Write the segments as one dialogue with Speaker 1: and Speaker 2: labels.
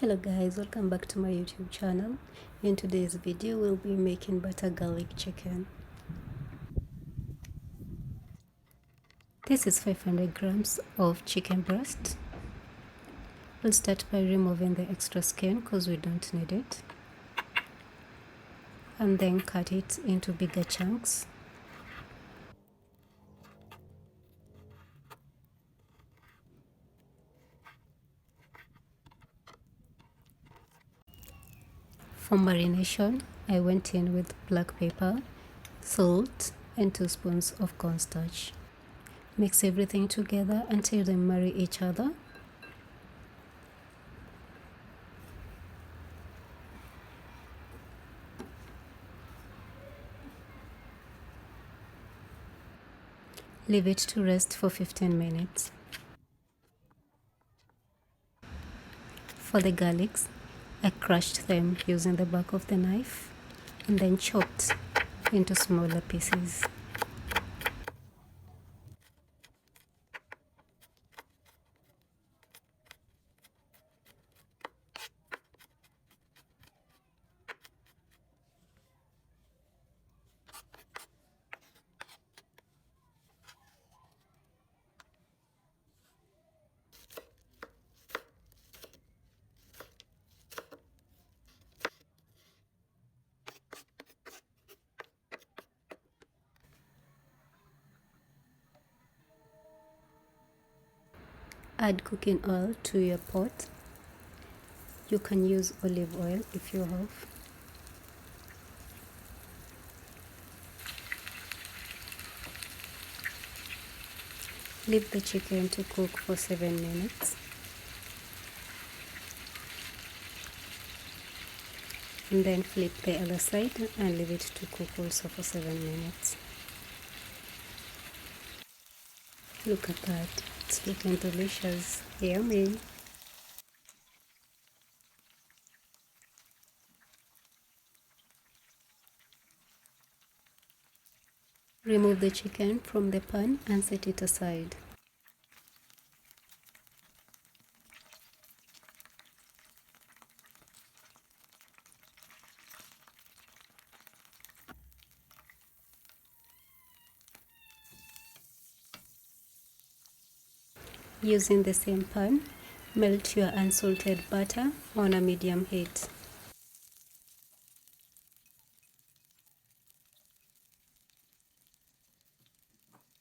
Speaker 1: Hello guys, welcome back to my YouTube channel. In today's video we'll be making butter garlic chicken. This is 500 grams of chicken breast. We'll start by removing the extra skin because we don't need it, and then cut it into bigger chunks. For marination, I went in with black pepper, salt, and 2 spoons of cornstarch. Mix everything together until they marry each other. Leave it to rest for 15 minutes. For the garlics, I crushed them using the back of the knife and then chopped into smaller pieces. Add cooking oil to your pot. You can use olive oil if you have. Leave the chicken to cook for 7 minutes. And then flip the other side and leave it to cook also for 7 minutes. Look at that, it's looking delicious, yummy. Remove the chicken from the pan and set it aside. Using the same pan, melt your unsalted butter on a medium heat.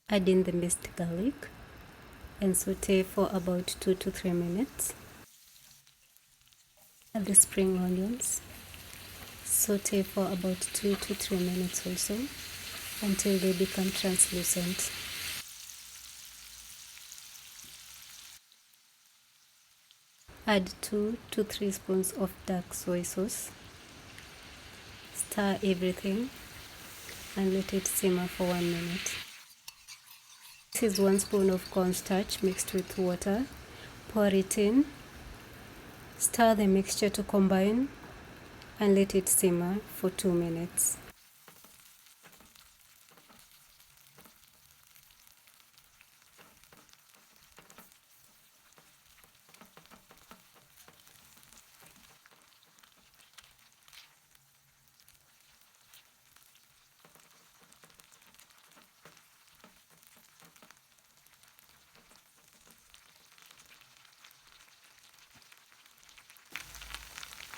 Speaker 1: Add in the minced garlic and saute for about 2 to 3 minutes. Add the spring onions. Saute for about 2 to 3 minutes also until they become translucent. Add 2 to 3 spoons of dark soy sauce. Stir everything and let it simmer for 1 minute. This is 1 spoon of cornstarch mixed with water. Pour it in. Stir the mixture to combine and let it simmer for 2 minutes.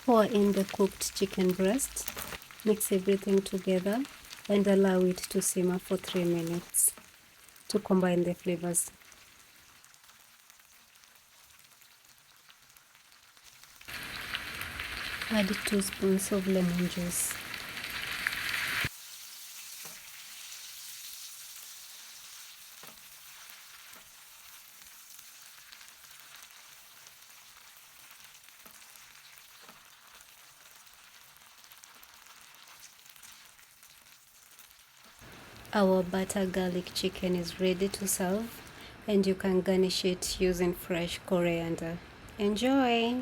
Speaker 1: Pour in the cooked chicken breast, mix everything together and allow it to simmer for 3 minutes to combine the flavors. Add 2 spoons of lemon juice. Our butter garlic chicken is ready to serve, and you can garnish it using fresh coriander. Enjoy!